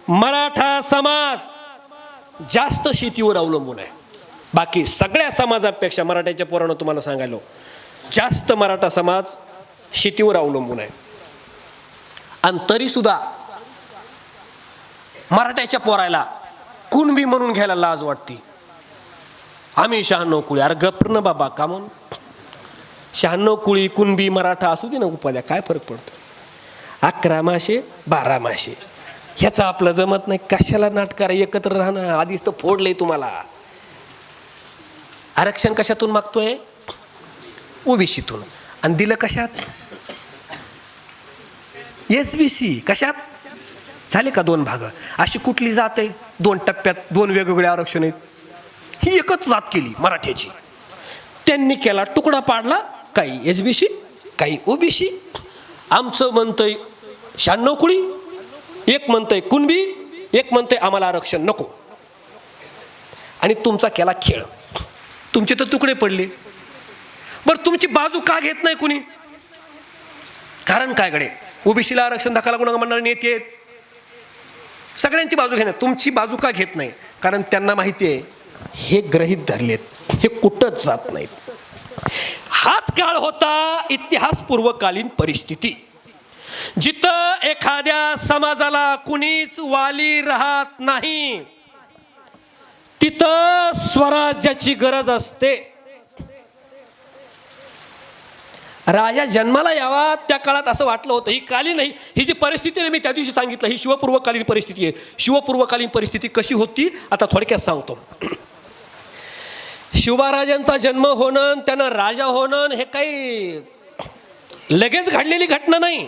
मराठा समाज जास्त शेतीवर अवलंबून आहे. बाकी सगळ्या समाजापेक्षा मराठ्याच्या पोरानं तुम्हाला सांगायलो जास्त मराठा समाज शेतीवर अवलंबून आहे. आणि तरी सुद्धा मराठ्याच्या पोरायला कुणबी म्हणून घ्यायला लाज वाटते. आम्ही 96 कुळी. अरे गप्र न बाबा, का म्हणून 96 कुळी कुणबी मराठा असू दे ना उपाध्या, काय फरक पडतो. 11 मासे 12 मासे ह्याचं आपलं जमत नाही. कशाला नाटकारा एकत्र राहणं. आधीच तर फोडलंय तुम्हाला. आरक्षण कशातून मागतोय? ओबीसीतून. आणि दिलं कशात? SBC. कशात झाले का 2 भाग? अशी कुठली जात आहे 2 टप्प्यात 2 वेगवेगळे आरक्षण आहेत? ही एकच जात केली मराठ्याची. त्यांनी केला तुकडा पाडला, काही SBC काही OBC. आमचं म्हणतंय 96 कुळी, एक म्हणतंय कुणबी, एक म्हणतंय आम्हाला आरक्षण नको. आणि तुमचा केला खेळ. तुमचे तर तुकडे पडले. बरं तुमची बाजू का घेत नाही कुणी? कारण काय कडे ओबीसीला आरक्षण दाखवायला कोणा म्हणणारे नेते आहेत. सगळ्यांची बाजू घेणार. तुमची बाजू का घेत नाही? कारण त्यांना माहिती आहे हे गृहीत धरलेत, हे कुठंच जात नाहीत. हाच काळ होता इतिहासपूर्वकालीन परिस्थिती, जिथं एखाद्या समाजाला कुणीच वाली राहत नाही, तिथं स्वराज्याची गरज असते. राजा जन्माला यावा त्या काळात असं वाटलं होतं. ही कालीन नाही, ही जी परिस्थिती आहे मी त्या दिवशी सांगितलं, ही शिवपूर्वकालीन परिस्थिती आहे. शिवपूर्वकालीन परिस्थिती कशी होती आता थोडक्यात सांगतो. शिवराजांचा जन्म होणं, त्यानं राजा होणं हे काही लगेच घडलेली घटना नाही.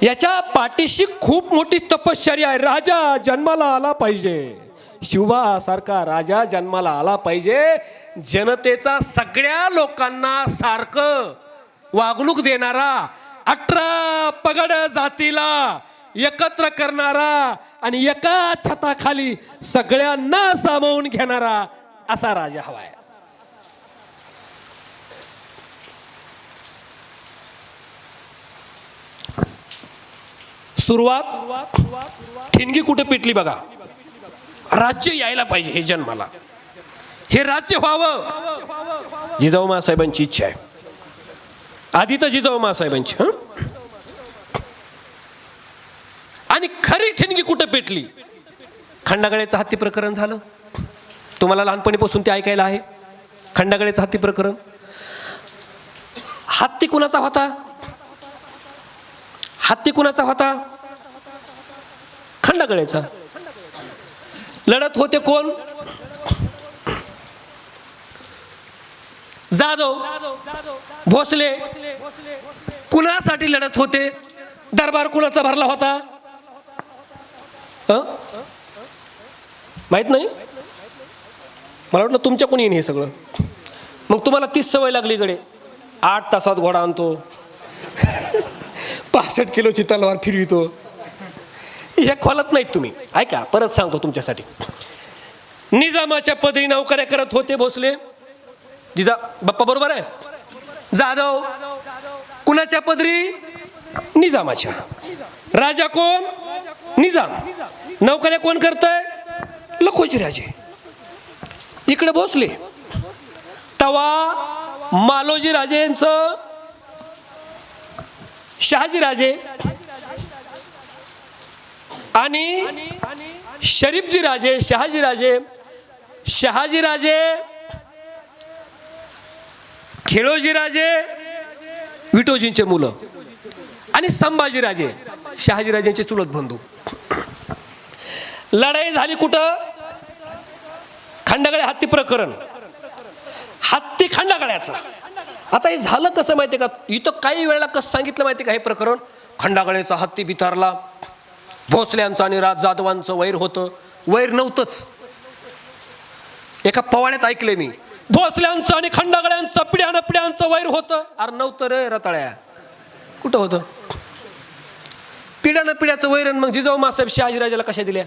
याच्या पाठीशी खूप मोठी तपश्चर्या आहे. राजा जन्माला आला पाहिजे, शिवासारखा राजा जन्माला आला पाहिजे, जनतेचा सगळ्या लोकांना सारखं वागणूक देणारा, 18 पगड जातीला एकत्र करणारा आणि एका छताखाली सगळ्यांना सामावून घेणारा असा राजा हवाय. सुरुवात ठिणगी कुठे पेटली बघा. राज्य यायला पाहिजे हे जन्माला, हे राज्य व्हावं जिजाऊ माँसाहेबांची इच्छा आहे. आधी तर जिजाऊ माँसाहेबांची. आणि खरी ठिणगी कुठे पेटली? खंडागळ्याचं हत्ती प्रकरण झालं. तुम्हाला लहानपणीपासून ते ऐकायला आहे. खंडागळ्याचं हत्ती प्रकरण. हत्ती कुणाचा होता? हत्ती कुणाचा होता? खंडागळ्याचा. लढत होते कोण? जाधव भोसले. कुणासाठी लढत होते? दरबार कुणाचा भरला होता? माहित नाही? मला वाटलं तुमच्या कोणी येईन हे सगळं. मग तुम्हाला तीच सवय लागली गडे. 8 तासात घोडा आणतो, 65 किलोची तलवार फिरवितो. हे खोलत नाहीत तुम्ही. ऐका परत सांगतो तुमच्यासाठी. निजामाच्या पदरी नौकऱ्या करत होते भोसले. जिजा बाप्पा बरोबर आहे. जाधव कुणाच्या पदरी? निजामाच्या. राजा कोण? निजाम. नौकऱ्या कोण करतंय? लखोजी राजे. इकडे भोसले. तवा मालोजी राजेंचं शहाजी राजे आणि शरीफजी राजे, शहाजी राजे, शहाजी राजे, खेळोजी राजे, विठोजींचे मुलं आणि संभाजी राजे, शहाजी राजेंचे चुलत बंधू. लढाई झाली कुठं? खंडागळ्या हत्ती प्रकरण. हत्ती खंडागळ्याचा. आता हे झालं कसं माहिती का? इथं काही वेळेला कसं सांगितलं माहिती का हे प्रकरण? खंडागळ्याचा हत्ती बिथारला. भोसल्यांचं आणि राज जाधवांचं वैर होतं. वैर नव्हतंच. एका पवाड्यात ऐकले मी, भोसल्यांचं आणि खंडागळ्यांचं पिढ्यानं वैर होतं. अरे नव्हतं रे रताळ्या. कुठं होतं? पिढ्याचं वैर. मग जिजाऊ माँसाहेब शहाजीराजाला कशा दिल्या?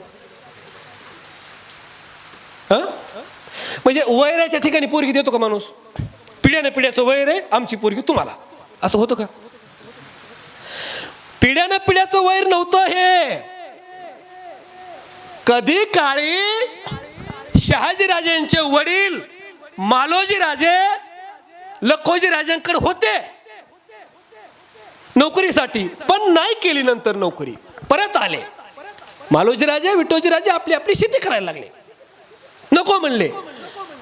म्हणजे वैराच्या ठिकाणी पोरगी देतो का माणूस? पिढ्याचं वैर आहे, आमची पोरगी तुम्हाला, असं होतं का? पिढ्याचं वैर नव्हतं हे. कधी काळी शहाजीराजेंचे वडील मालोजी राजे लखोजी राजांकडे होते नोकरीसाठी, पण नाही केली नंतर नोकरी, परत आले. मालोजी राजे विठोजी राजे आपली आपली शेती करायला लागले, नको म्हणले.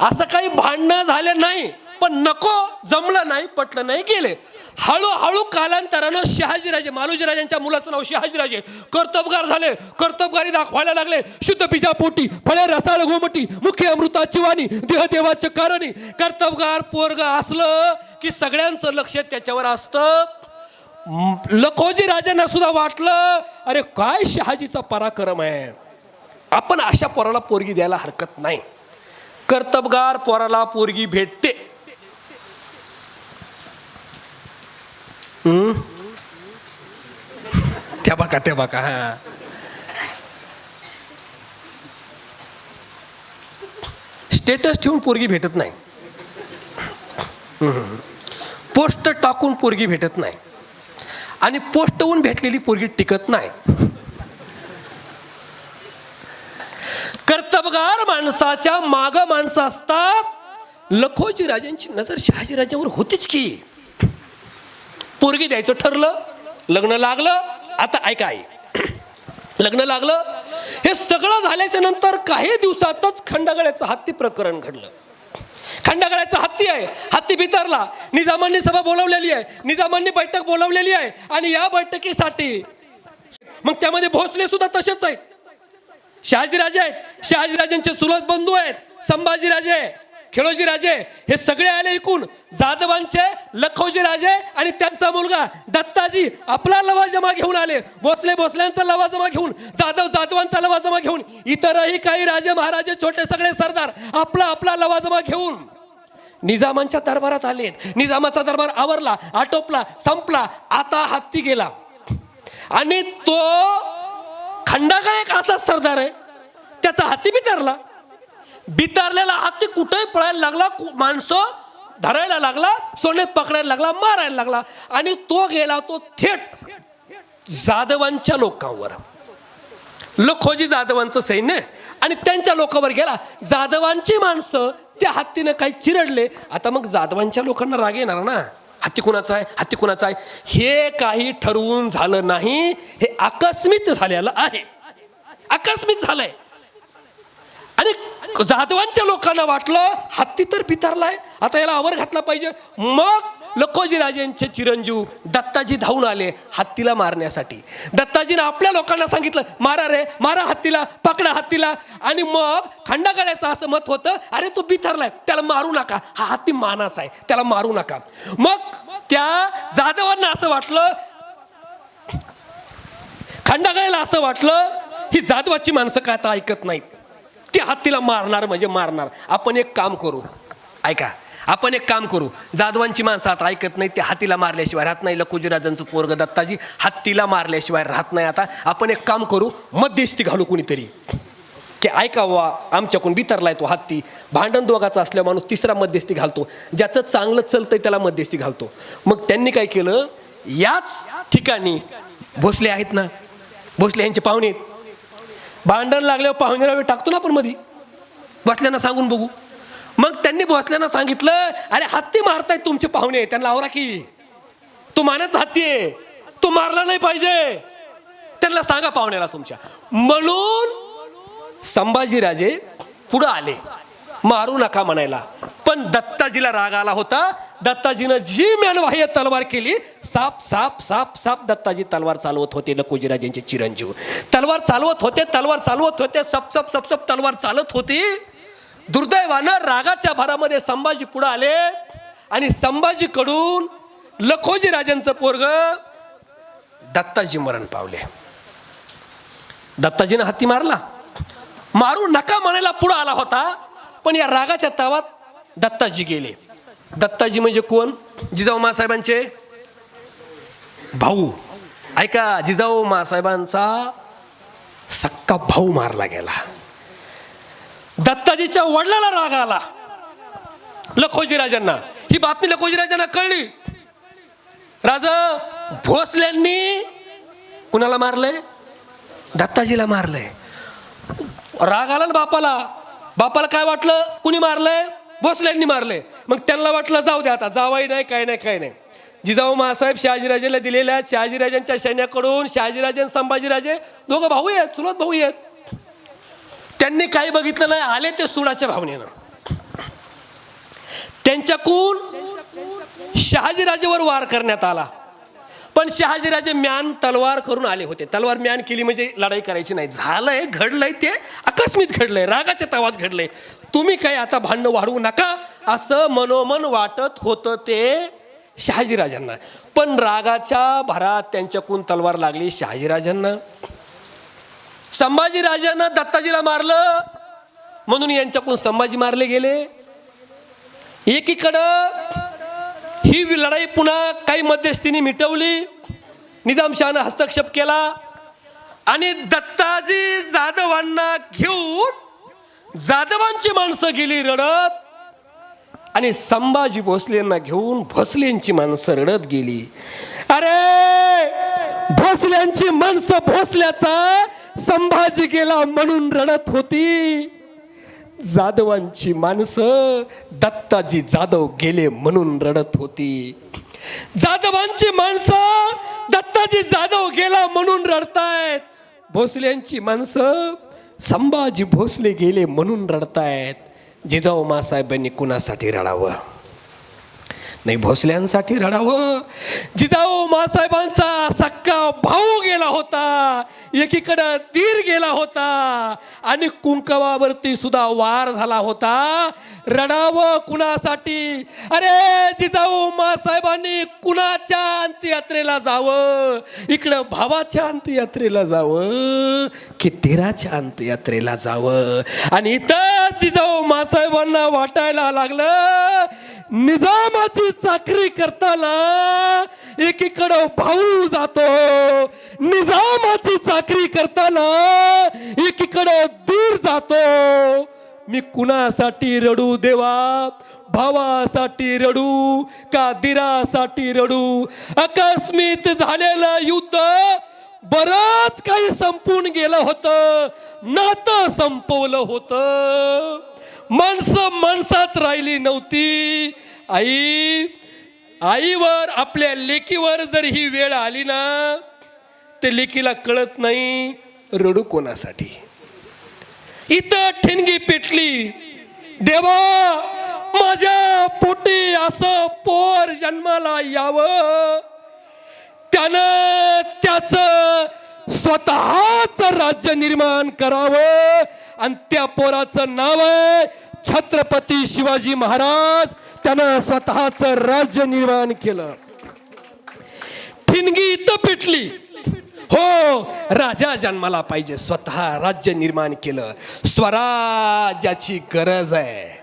असं काही भांडणं झालं नाही, पण नको, जमलं नाही, पटलं नाही, गेले. हळूहळू कालांतरानं शहाजीराजे, मालोजी राजांच्या मुलाचं नाव शहाजीराजे, कर्तबगार झाले. कर्तबगारी दाखवायला लागले. शुद्ध बीजा पोटी फळे रसाळ गोमटी मुख्य अमृताची वाणी देह देवाचे कारणी. कर्तबगार पोरग असलं की सगळ्यांचं लक्ष त्याच्यावर असतं. लखोजी राजांना सुद्धा वाटलं, अरे काय शहाजीचा पराक्रम आहे, आपण अशा पोराला पोरगी द्यायला हरकत नाही. कर्तबगार पोराला पोरगी भेटते. त्या बघा हा. स्टेटस ठेवून पोरगी भेटत नाही, पोस्ट टाकून पोरगी भेटत नाही, आणि पोस्टहून भेटलेली पोरगी टिकत नाही. कर्तबगार माणसाच्या माग माणसं असतात. लखोजी राजांची नजर शहाजी राजांवर होतीच की. पोरगी द्यायचं ठरलं, लग्न लागलं. आता ऐका आई, लग्न लागलं. हे सगळं झाल्याच्या नंतर काही दिवसातच खंडगळ्याचं हत्ती प्रकरण घडलं. खंडगळ्याचा हत्ती आहे, हत्ती बिथरला. निजामांनी सभा बोलावलेली आहे, निजामांनी बैठक बोलावलेली आहे, आणि या बैठकीसाठी मग त्यामध्ये भोसले सुद्धा तसेच आहेत. शहाजीराजे आहेत, शहाजीराजांचे चुलत बंधू आहेत, संभाजीराजे, खेळोजी राजे, हे सगळे आले ऐकून. जाधवांचे लखोजी राजे आणि त्यांचा मुलगा दत्ताजी आपला लवाजमा घेऊन आले. भोसले भोसल्यांचा लवाजमा घेऊन, जाधव जाधवांचा लवाजमा घेऊन, इतरही काही राजे महाराजे छोटे सगळे सरदार आपला आपला लवाजमा घेऊन निजामांच्या दरबारात आलेत. निजामाचा दरबार आवरला, आटोपला, संपला. आता हत्ती गेला, आणि तो खंडागळ एक असा सरदार आहे, त्याचा हत्ती बिथरला. बिथरलेला हत्ती कुठेही पळायला लागला, माणसं धरायला लागला, सोन्यात पकडायला लागला, मारायला लागला, आणि तो गेला तो थेट जाधवांच्या लोकांवर. लखोजी जाधवांचं सैन्य आणि त्यांच्या लोकांवर गेला. जाधवांची माणसं त्या हत्तीनं काही चिरडले. आता मग जाधवांच्या लोकांना राग येणार ना, हत्ती कुणाचा आहे, हत्ती कुणाचा आहे. हे काही ठरवून झालं नाही, हे आकस्मित झालेलं आहे, आकस्मित झालंय. आणि जाधवांच्या लोकांना वाटलं हत्ती तर बिथरलाय, आता याला आवर घातला पाहिजे. मग लखोजी राजेंचे चिरंजीव दत्ताजी धावून आले हत्तीला मारण्यासाठी. दत्ताजीने आपल्या लोकांना सांगितलं, मारा रे, मारा हत्तीला, पकडा हत्तीला. आणि मग खंडागळ्याचं असं मत होतं, अरे तो बिथरलाय, त्याला मारू नका, हा हत्ती मानाचा आहे, त्याला मारू नका. मग त्या जाधवांना असं वाटलं, खंडागळ्याला असं वाटलं, ही जाधवाची माणसं काय आता ऐकत नाहीत, ते हत्तीला मारणार म्हणजे मारणार. आपण एक काम करू, ऐका, आपण एक काम करू, जाधवांची माणसं आता ऐकत नाही, ते हत्तीला मारल्याशिवाय राहत नाही. लखोजी राजांचं पोरग दत्ताजी हत्तीला मारल्याशिवाय राहत नाही. आता आपण एक काम करू, मध्यस्थी घालू कुणीतरी, की ऐका वा, आमच्याकडून बिथरलाय तो हत्ती, भांडण दोघाचा असल्या माणूस तिसरा मध्यस्थी घालतो, ज्याचं चांगलं चलतंय त्याला मध्यस्थी घालतो. मग त्यांनी काय केलं, याच ठिकाणी भोसले आहेत ना, भोसले यांचे पाहुणे आहेत. भांडण लागल्यावर पाहुण्याला टाकतो ना आपण मध्ये, भोसल्यांना सांगून बघू. मग त्यांनी भोसल्यांना सांगितलं, अरे हत्ती मारतायत तुमचे पाहुणे, त्यांना आवरा की, तो मानाचा हत्ती आहे, तो मारला नाही पाहिजे, त्यांना सांगा पाहुण्याला तुमच्या. म्हणून संभाजीराजे पुढे आले मारू नका म्हणायला. पण दत्ताजीला राग आला होता. दत्ताजीनं जी मेणवाह्य तलवार केली, साप साप साप साप दत्ताजी तलवार चालवत होते. लखोजीराजांचे चिरंजीव तलवार चालवत होते, तलवार चालवत होते, सपसप सपसप तलवार चालत होती. दुर्दैवानं रागाच्या भरामध्ये संभाजी पुढे आले, आणि संभाजीकडून लखोजी राजांचं पोरग दत्ताजी मरण पावले. दत्ताजीनं हत्ती मारला, मारू नका म्हणायला पुढे आला होता, पण या रागाच्या तावात दत्ताजी गेले. दत्ताजी म्हणजे कोण, जिजाऊ मासाहेबांचे भाऊ. ऐका, जिजाऊ मासाहेबांचा सक्का भाऊ मारला गेला. दत्ताजीच्या वडिलाला राग आला लखोजी राजांना. ही बातमी लखोजी राजांना कळली. राजा भोसल्यांनी कुणाला मारलंय, दत्ताजीला मारलंय. राग आला ना बापाला. बापाला काय वाटलं, कुणी मारलंय, भोसल्यांनी मारलंय. मग त्यांना वाटलं जाऊ दे आता, जावाई नाही काय नाही काय नाही. जिजाऊ मासाहेब शहाजीराजेला दिलेल्या शहाजीराजांच्या सैन्याकडून शहाजीराजे आणि संभाजीराजे दोघं भाऊ आहेत, चुलत भाऊ आहेत. त्यांनी काही बघितलं नाही, आले ते सुडाच्या भावनेनं. त्यांच्याकडून शहाजीराजेवर वार करण्यात आला. पण शहाजीराजे म्यान तलवार करून आले होते. तलवार म्यान केली म्हणजे लढाई करायची नाही. झालंय, घडलंय, ते आकस्मित घडलंय, रागाच्या तावात घडलंय. तुम्ही काही आता भांडणं वाढवू नका असं मनोमन वाटत होतं ते शहाजीराजांना. पण रागाच्या भरात त्यांच्याकडून तलवार लागली शहाजीराजांना. संभाजीराजांना दत्ताजीला मारलं म्हणून यांच्याकडून संभाजी मारले गेले. एकीकडं ही लढाई पुन्हा काही मध्यस्थीने मिटवली, निजामशाहानं हस्तक्षेप केला आणि दत्ताजी जाधवांना घेऊन जाधवांची माणसं गेली रडत आणि संभाजी भोसलेंना घेऊन भोसलेंची माणसं रडत गेली. अरे भोसल्यांची माणसं भोसल्याचा संभाजी गेला म्हणून रडत होती. जाधवांची माणसं दत्ताजी जाधव गेले म्हणून रडत होती. जाधवांची माणसं दत्ताजी जाधव गेला म्हणून रडतायत. भोसल्यांची माणसं संभाजी भोसले गेले म्हणून रडतायत. जिजाऊ मासाहेबांनी कुणासाठी रडावं? नाही, भोसल्यांसाठी रडावं. जिजाऊ मासाहेबांचा सक्का भाऊ गेला होता, एकीकडं तीर गेला होता आणि कुंकवावरती सुद्धा वार झाला होता. रडावं कुणासाठी? अरे जिजाऊ मासाहेबांनी कुणाच्या अंत्ययात्रेला जावं? इकडं भावाच्या अंत्ययात्रेला जावं की तीराच्या अंत्ययात्रेला जावं? आणि इथं जिजाऊ मासाहेबांना वाटायला लागलं निजामाची चाकरी करताना एकीकडं भाऊ जातो, निजामाची चाकरी करताना एकीकडं दीर जातो. मी कुणासाठी रडू देवा? भावासाठी रडू का दिरासाठी रडू? अकस्मित झालेलं युद्ध बरंच काही संपून गेलं होतं, नातं संपवलं होतं. माणसं माणसात राहिली नव्हती. आईवर, आपल्या लेकीवर जर ही वेळ आली ना, ते लेकीला कळत नाही रडू कोणासाठी. इथं ठिणगी पेटली, देवा माझ्या पोटी असं पोर जन्माला यावं, त्यानं त्याचं स्वतःच राज्य निर्माण करावं आणि त्या पोराचं नाव आहे छत्रपती शिवाजी महाराज. त्यानं स्वतःच राज्य निर्माण केलं. ठिणगी इथं पेटली. हो, राजा जन्माला पाहिजे, स्वतः राज्य निर्माण केलं. स्वराज्याची गरज आहे.